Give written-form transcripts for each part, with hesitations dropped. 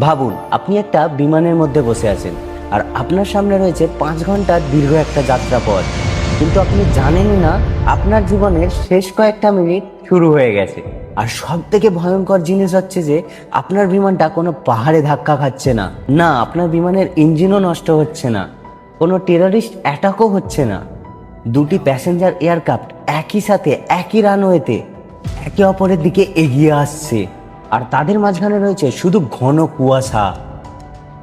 ভাবুন, আপনি একটা বিমানের মধ্যে বসে আছেন আর আপনার সামনে রয়েছে 5 ঘন্টার দীর্ঘ একটা যাত্রা পথ, কিন্তু আপনি জানেনই না আপনার জীবনের শেষ কয়েকটা মিনিট শুরু হয়ে গেছে। আর সব থেকে ভয়ঙ্কর জিনিস হচ্ছে যে আপনার বিমানটা কোনো পাহাড়ে ধাক্কা খাচ্ছে না, না আপনার বিমানের ইঞ্জিনও নষ্ট হচ্ছে না, কোনো টেররিস্ট অ্যাটাকও হচ্ছে না। দুটি প্যাসেঞ্জার এয়ারক্রাফট একই সাথে একই রানওয়েতে একে অপরের দিকে এগিয়ে আসছে, আর তাদের মাঝখানে রয়েছে শুধু ঘন কুয়াশা।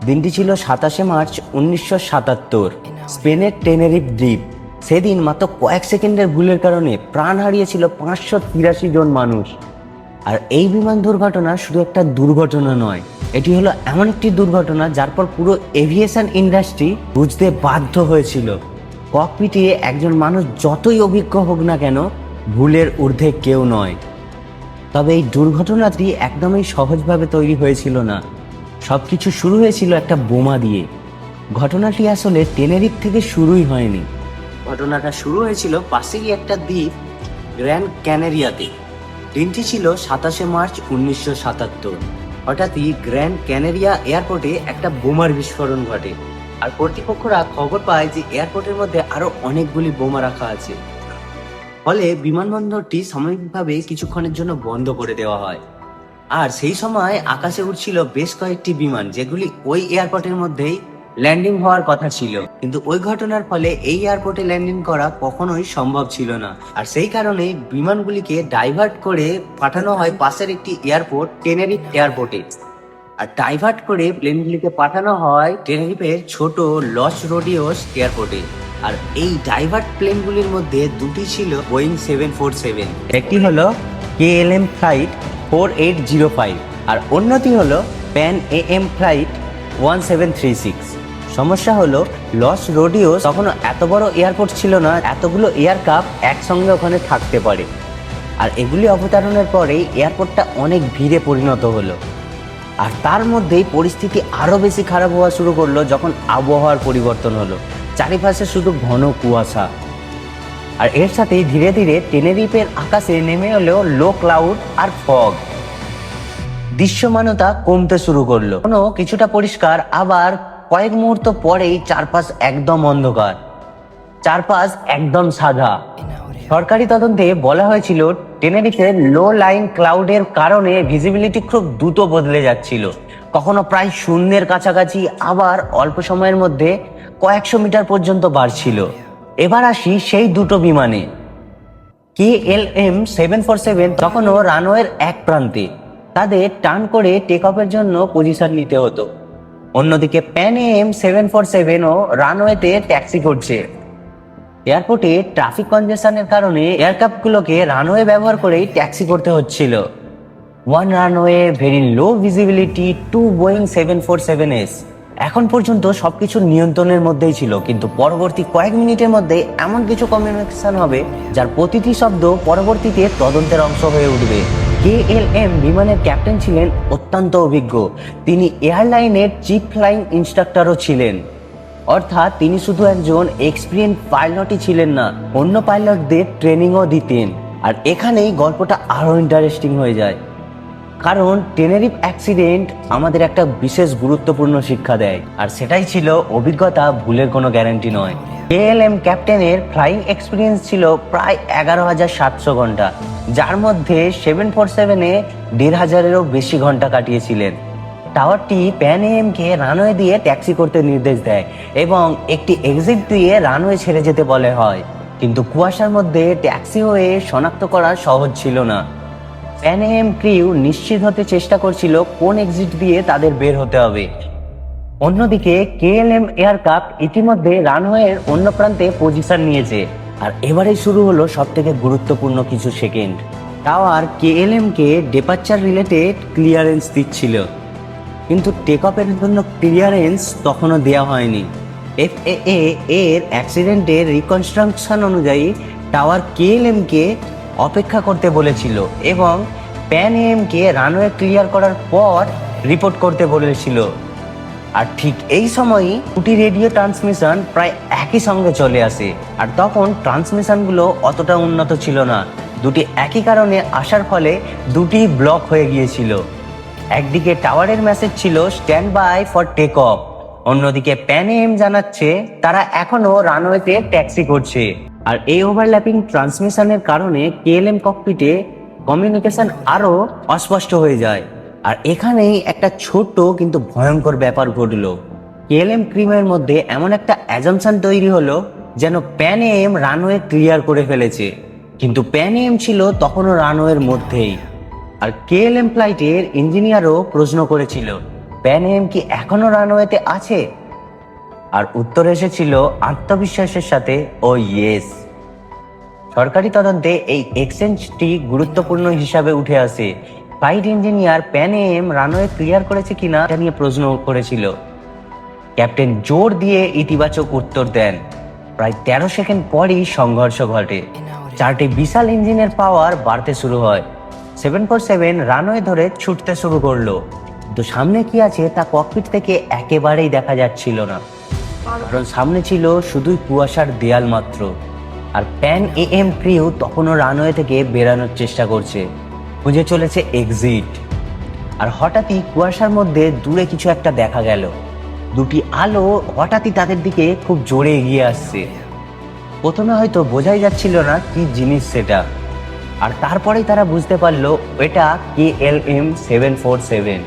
দিনটি ছিল 27 মার্চ 1977, স্পেনের টেনেরিফ দ্বীপ। সেদিন মাত্র কয়েক সেকেন্ডের ভুলের কারণে প্রাণ হারিয়েছিল 583 জন মানুষ। আর এই বিমান দুর্ঘটনা শুধু একটা দুর্ঘটনা নয়, এটি হলো এমন একটি দুর্ঘটনা যার পর পুরো এভিয়েশন ইন্ডাস্ট্রি বুঝতে বাধ্য হয়েছিল, ককপিটে একজন মানুষ যতই অভিজ্ঞ হোক না কেন, ভুলের ঊর্ধ্বে কেউ নয়। তবে এই দুর্ঘটনাটি একদমই সহজভাবে তৈরি হয়েছিল না। সবকিছু শুরু হয়েছিল একটা বোমা দিয়ে। ঘটনাটি আসলে টেনেরিফ থেকে শুরুই হয়নি। ঘটনাটা শুরু হয়েছিল পাশেই একটা দ্বীপ, গ্র্যান্ড ক্যানারিয়াতে। দিনটি ছিল 27 মার্চ 1977। হঠাৎই গ্র্যান্ড ক্যানারিয়া এয়ারপোর্টে একটা বোমার বিস্ফোরণ ঘটে, আর কর্তৃপক্ষরা খবর পায় যে এয়ারপোর্টের মধ্যে আরো অনেকগুলি বোমা রাখা আছে। ফলে বিমানবন্দরটি সাময়িকভাবে কিছুক্ষণের জন্য বন্ধ করে দেওয়া হয়। আর সেই সময় আকাশে উঠছিল বেশ কয়েকটি বিমান, যেগুলি ওই এয়ারপোর্টের মধ্যেই ল্যান্ডিং হওয়ার কথা ছিল, কিন্তু ওই ঘটনার ফলে এই এয়ারপোর্টে ল্যান্ডিং করা কখনোই সম্ভব ছিল না। আর সেই কারণে বিমানগুলিকে ডাইভার্ট করে পাঠানো হয় পাশের একটি এয়ারপোর্ট, টেনেরিফ এয়ারপোর্টে। আর ডাইভার্ট করে প্লেনগুলিকে পাঠানো হয় টেনেরিফের ছোট লস রোডিওস এয়ারপোর্টে। আর এই ডাইভার্ট প্লেনগুলির মধ্যে দুটি ছিল বোয়িং 747, একটি হলো KLM ফ্লাইট 4805 আর অন্যটি হলো প্যান AM ফ্লাইট 1736। সমস্যা হলো লস রোডিওস তখনও এত বড় এয়ারপোর্ট ছিল না, এতগুলো এয়ারক্রাফট একসঙ্গে ওখানে থাকতে পারে। আর এগুলি অবতরণের পরেই এয়ারপোর্টটা অনেক ভিড়ে পরিণত হলো। আর তার মধ্যেই পরিস্থিতি আরো বেশি খারাপ হওয়া শুরু করলো যখন আবহাওয়ার পরিবর্তন হলো। চারিপাশে শুধু ঘন কুয়াশা, আর এর সাথেই ধীরে ধীরে টেনেরিফের আকাশে নেমে এলো লো ক্লাউড আর ফগ। দৃশ্যমানতা কমতে শুরু করলো, কোনো কিছুটা পরিষ্কার, আবার কয়েক মুহূর্ত পরেই চারপাশ একদম অন্ধকার, চারপাশ একদম সাদা। সরকারি তদন্তে বলা হয়েছিল টেনেরিফের লো লাইন ক্লাউডের কারণে ভিজিবিলিটি খুব দ্রুত বদলে যাচ্ছিল, কখনো প্রায় শূন্যের কাছাকাছি, আবার অল্প সময়ের মধ্যে কয়েকশো মিটার পর্যন্ত বাড়ছিল। এবার আসি সেই দুটো বিমানে। KLM 747 তখনও রানওয়ের এক প্রান্তে, তাদের টার্ন করে টেক অফের জন্য পজিশন নিতে হতো। অন্যদিকে প্যান AM 747ও রানওয়েতে ট্যাক্সি করছে। এয়ারপোর্টে ট্রাফিক কনজেশনের কারণে এয়ারক্রাফটগুলোকে রানওয়ে ব্যবহার করেই ট্যাক্সি করতে হচ্ছিল। One runway, very low visibility, 2 Boeing 747s। এখন পর্যন্ত সবকিছু নিয়ন্ত্রণের মধ্যেই ছিল, কিন্তু পরবর্তী কয়েক মিনিটের মধ্যে এমন কিছু কমিউনিকেশন হবে যার প্রতিটি শব্দ পরবর্তীতে তদন্তের অংশ হয়ে উঠবে। KLM বিমানের ক্যাপ্টেন ছিলেন অত্যন্ত অভিজ্ঞ, তিনি এয়ারলাইনের চিফ ফ্লাইং ইনস্ট্রাক্টরও ছিলেন। অর্থাৎ তিনি শুধু একজন এক্সপিরিয়েন্স পাইলটই ছিলেন না, অন্য পাইলটদের ট্রেনিংও দিতেন। আর এখানেই গল্পটা আরো ইন্টারেস্টিং হয়ে যায়, কারণ টেনেরিফ অ্যাক্সিডেন্ট আমাদের একটা বিশেষ গুরুত্বপূর্ণ শিক্ষা দেয়, আর সেটাই ছিল অভিজ্ঞতা ভুলের কোনো গ্যারান্টি নয়। KLM ক্যাপ্টেনের ফ্লাইং এক্সপিরিয়েন্স ছিল প্রায় 11,700 ঘন্টা, যার মধ্যে 747-এ 1,500-এরও বেশি ঘন্টা কাটিয়েছিলেন। টাওয়ারটি প্যান AM-কে রানওয়ে দিয়ে ট্যাক্সি করতে নির্দেশ দেয় এবং একটি এক্সিট দিয়ে রানওয়ে ছেড়ে যেতে বলে হয়, কিন্তু কুয়াশার মধ্যে ট্যাক্সি হয়ে শনাক্ত করা সহজ ছিল না। প্যান AM ক্রিউ নিশ্চিত হতে চেষ্টা করছিল কোন এক্সিট দিয়ে তাদের বের হতে হবে। অন্যদিকে KLM এয়ারক্রাফট ইতিমধ্যে রানওয়ের অন্য প্রান্তে পজিশন নিয়েছে। আর এবারেই শুরু হলো সব থেকে গুরুত্বপূর্ণ কিছু সেকেন্ড। টাওয়ার KLM-কে ডিপারচার রিলেটেড ক্লিয়ারেন্স দিচ্ছিল, কিন্তু টেক অফের জন্য ক্লিয়ারেন্স তখনও দেওয়া হয়নি। FAA এর অ্যাক্সিডেন্টের রিকনস্ট্রাকশন অনুযায়ী টাওয়ার KLM-কে অপেক্ষা করতে বলেছিল এবং প্যান AM-কে রানওয়ে ক্লিয়ার করার পর রিপোর্ট করতে বলেছিল। আর ঠিক এই সময়ই দুটি রেডিও ট্রান্সমিশন প্রায় একই সঙ্গে চলে আসে, আর তখন ট্রান্সমিশনগুলো অতটা উন্নত ছিল না। দুটি একই কারণে আসার ফলে দুটি ব্লক হয়ে গিয়েছিল। একদিকে টাওয়ারের মেসেজ ছিল stand by for take off, অন্যদিকে প্যান এম জানাচ্ছে তারা এখনো রানওয়েতে ট্যাক্সি করছে। আর এই ওভারল্যাপিং ট্রান্সমিশনের কারণে কেএলএম ককপিটে কমিউনিকেশন আরো অস্পষ্ট হয়ে যায়। আর এখানেই একটা ছোট্ট কিন্তু ভয়ঙ্কর ব্যাপার ঘটলো। কেএলএম ক্রিমের মধ্যে এমন একটা অ্যাজাম্পশন তৈরি হলো যেন প্যান এম রানওয়ে ক্লিয়ার করে ফেলেছে, কিন্তু প্যান এম ছিল তখনও রানওয়ের মধ্যেই। আর কেএলএম ফ্লাইটের ইঞ্জিনিয়ারও প্রশ্ন করেছিল প্যান এম কি এখনো রানওয়েতে আছে, আর উত্তর এসেছিল আত্মবিশ্বাসের সাথে ও ইয়েস। সরকারি তদন্তে এই এক্সচেঞ্জটি গুরুত্বপূর্ণ হিসাবে উঠে আসে। Flight engineer Pan Am runway clear করেছে কিনা এটা নিয়ে প্রশ্ন করেছিল। ক্যাপ্টেন জোর দিয়ে ইতিবাচক উত্তর দেন। প্রায় 13 সেকেন্ড পরই সংঘর্ষ ঘটে। চারটি বিশাল ইঞ্জিনের পাওয়ার বাড়তে শুরু হয়। 747 রানওয়ে ধরে ছুটতে শুরু করলো, কিন্তু সামনে কি আছে তা ককপিট থেকে একেবারেই দেখা যাচ্ছিল না, কারণ সামনে ছিল শুধুই কুয়াশার দেয়াল মাত্র। আর প্যান এএম ক্রিউ তখনও রানওয়ে থেকে বেরানোর চেষ্টা করছে, খুঁজে চলেছে এক্সিট। আর হঠাৎই কুয়াশার মধ্যে দূরে কিছু একটা দেখা গেল। দুটি আলো হঠাৎই তাদের দিকে খুব জোরে এগিয়ে আসছে। প্রথমে হয়তো বোঝাই যাচ্ছিল না কি জিনিস সেটা, আর তারপরেই তারা বুঝতে পারলো এটা KLM 747,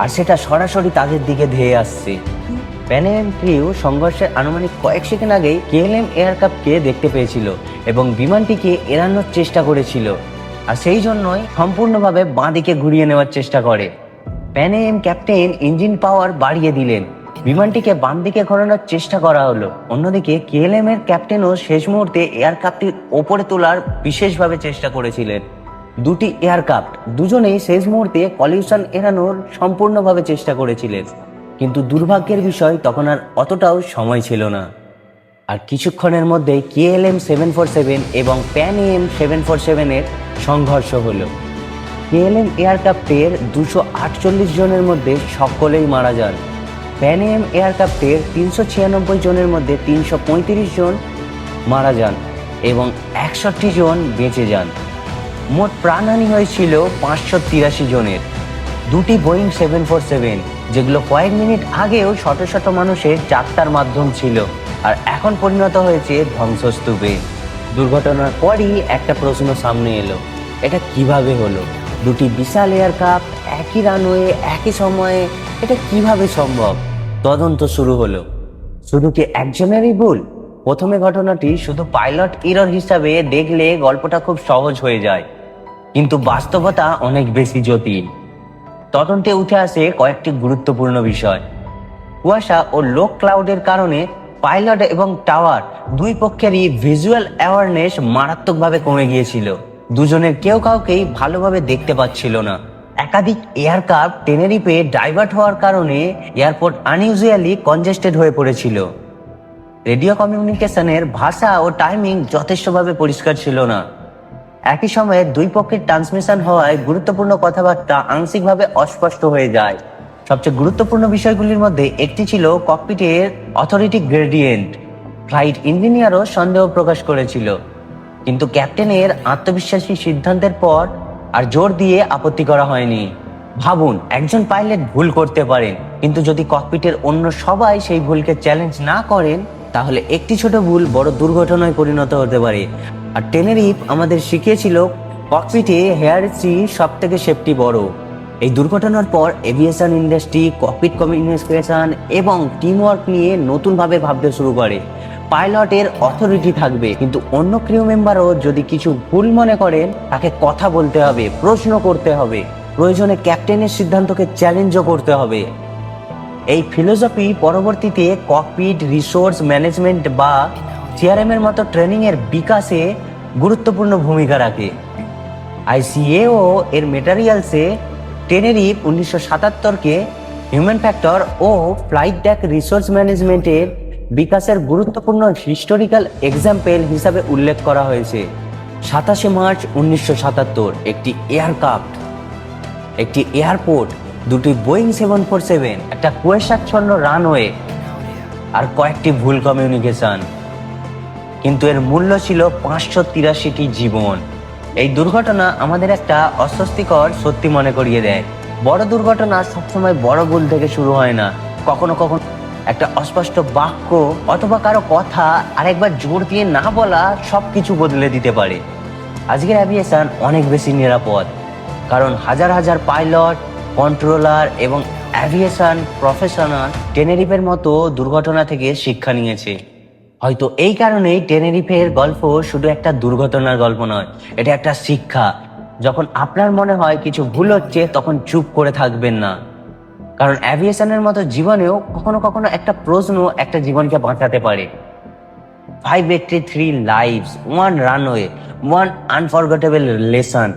আর সেটা সরাসরি তাদের দিকে ধেয়ে আসছে। প্যান এম ক্রিউ সংঘর্ষের আনুমানিক কয়েক সেকেন্ড আগেই KLM এয়ারক্রাফটকে দেখতে পেয়েছিল এবং বিমানটিকে এড়ানোর চেষ্টা করেছিল, আর সেই জন্যই সম্পূর্ণভাবে বাঁদিকে ঘুরিয়ে নেওয়ার চেষ্টা করে। প্যান এম ক্যাপ্টেন ইঞ্জিন পাওয়ার বাড়িয়ে দিলেন, বিমানটিকে বাম দিকে ঘোরানোর চেষ্টা করা হলো। অন্যদিকে KLM এর ক্যাপ্টেনও শেষ মুহূর্তে এয়ারক্রাফটটির ওপরে তোলার বিশেষভাবে চেষ্টা করেছিলেন। দুটি এয়ারক্রাফট দুজনেই শেষ মুহূর্তে কলিউশন এড়ানোর সম্পূর্ণভাবে চেষ্টা করেছিলেন, কিন্তু দুর্ভাগ্যের বিষয় তখন আর অতটাও সময় ছিল না। আর কিছুক্ষণের মধ্যেই KLM 747 এবং প্যান এম 747 এর সংঘর্ষ হলো। KLM এয়ারক্রাফটের 248 জনের মধ্যে সকলেই মারা যান। প্যান এম এয়ারক্রাফটের 396 জনের মধ্যে 335 জন মারা যান এবং 61 জন বেঁচে যান। মোট প্রাণহানি হয়েছিল 583 জনের। দুটি বোয়িং 747, যেগুলো কয়েক মিনিট আগেও শত শত মানুষের যাত্রার মাধ্যম ছিল, আর এখন পরিণত হয়েছে ধ্বংসস্তূপে। দুর্ঘটনার পরই একটা প্রশ্ন সামনে এলো, এটা কিভাবে হলো? দুটি বিশাল এয়ারক্রাফট একই রানওয়ে একই সময়ে, এটা কিভাবে সম্ভব? তদন্ত শুরু হলো। শুধু কি একজনেরই ভুল? প্রথমে ঘটনাটি শুধু পাইলট এরর হিসাবে দেখলে গল্পটা খুব সহজ হয়ে যায়, কিন্তু বাস্তবতা অনেক বেশি জটিল। তদন্তে উঠে আসে কয়েকটি গুরুত্বপূর্ণ বিষয়। কুয়াশা ও লো ক্লাউডের কারণে পাইলট এবং টাওয়ার দুই পক্ষেরই ভিজুয়াল অ্যাওয়ারনেস মারাত্মকভাবে কমে গিয়েছিল। দুজনের কেউ কাউকেই ভালোভাবে দেখতে পাচ্ছিল না। একাধিক এয়ারক্রাফট টেনেরিফে ডাইভার্ট হওয়ার কারণে এয়ারপোর্ট আনইউজুয়ালি কনজেস্টেড হয়ে পড়েছিল। রেডিও কমিউনিকেশনের ভাষা ও টাইমিং যথেষ্টভাবে পরিষ্কার ছিল না। একই সময়ে দুই পক্ষের ট্রান্সমিশন হওয়ায় গুরুত্বপূর্ণ কথাবার্তা আংশিকভাবে অস্পষ্ট হয়ে যায়। সবচেয়ে গুরুত্বপূর্ণ বিষয়গুলির মধ্যে একটি ছিল ককপিটের অথরিটি গ্রেডিয়েন্ট। ফ্লাইট ইঞ্জিনিয়ারও সন্দেহ প্রকাশ করেছিল, কিন্তু ক্যাপ্টেনের আত্মবিশ্বাসী সিদ্ধান্তের পর আর জোর দিয়ে আপত্তি করা হয়নি। ভাবুন, একজন পাইলট ভুল করতে পারেন, কিন্তু যদি ককপিটের অন্য সবাই সেই ভুলকে চ্যালেঞ্জ না করেন, তাহলে একটি ছোট ভুল বড় দুর্ঘটনায় পরিণত হতে পারে। আর টেনেরিফ আমাদের শিখিয়েছিল ককপিটে হেয়ারসি সব থেকে সেফটি বড়। এই দুর্ঘটনার পর এভিয়েশন ইন্ডাস্ট্রি ককপিট কমিউনিকেশন এবং টিমওয়ার্ক নিয়ে নতুনভাবে ভাবতে শুরু করে। পাইলটের অথরিটি থাকবে, কিন্তু অন্য ক্রিউ মেম্বারও যদি কিছু ভুল মনে করেন, তাকে কথা বলতে হবে, প্রশ্ন করতে হবে, প্রয়োজনে ক্যাপ্টেনের সিদ্ধান্তকে চ্যালেঞ্জও করতে হবে। এই ফিলোসফি পরবর্তীতে ককপিট রিসোর্স ম্যানেজমেন্ট বা CRM এর মতো ট্রেনিং এর বিকাশে গুরুত্বপূর্ণ ভূমিকা রাখে। ICAO এর মেটেরিয়ালসে টেনেরিফ 1977-কে হিউম্যান ফ্যাক্টর ও ফ্লাইট ডেক রিসোর্স ম্যানেজমেন্টের বিকাশের গুরুত্বপূর্ণ হিস্টোরিক্যাল এক্সাম্পল হিসাবে উল্লেখ করা হয়েছে। 27 মার্চ 1977 একটি এয়ারক্রাফট, একটি এয়ারপোর্ট, দুটি বোয়িং 747, একটা কুয়াশাচ্ছন্ন রানওয়ে আর কয়েকটি ভুল কমিউনিকেশন, কিন্তু এর মূল্য ছিল 583টি জীবন। এই দুর্ঘটনা আমাদের একটা অস্বস্তিকর সত্যি মনে করিয়ে দেয়, বড় দুর্ঘটনা সবসময় বড় ভুল থেকে শুরু হয় না, কখনো কখনো একটা অস্পষ্ট বাক্য অথবা কারো কথা আরেকবার জোর দিয়ে না বলা সবকিছু বদলে দিতে পারে। আজকের অ্যাভিয়েশন অনেক বেশি নিরাপদ, কারণ হাজার হাজার পাইলট, কন্ট্রোলার এবং অ্যাভিয়েশন প্রফেশনাল টেনেরিফের মতো দুর্ঘটনা থেকে শিক্ষা নিয়েছে। হয়তো এই কারণেই টেনেরিফের গল্প শুধু একটা দুর্ঘটনার গল্প নয়, এটা একটা শিক্ষা। যখন আপনার মনে হয় কিছু ভুল হচ্ছে, তখন চুপ করে থাকবেন না, কারণ অ্যাভিয়েশনের মতো জীবনেও কখনো কখনো একটা প্রশ্ন একটা জীবনকে বাঁচাতে পারে। 583 lives, one runway, one unforgettable lesson.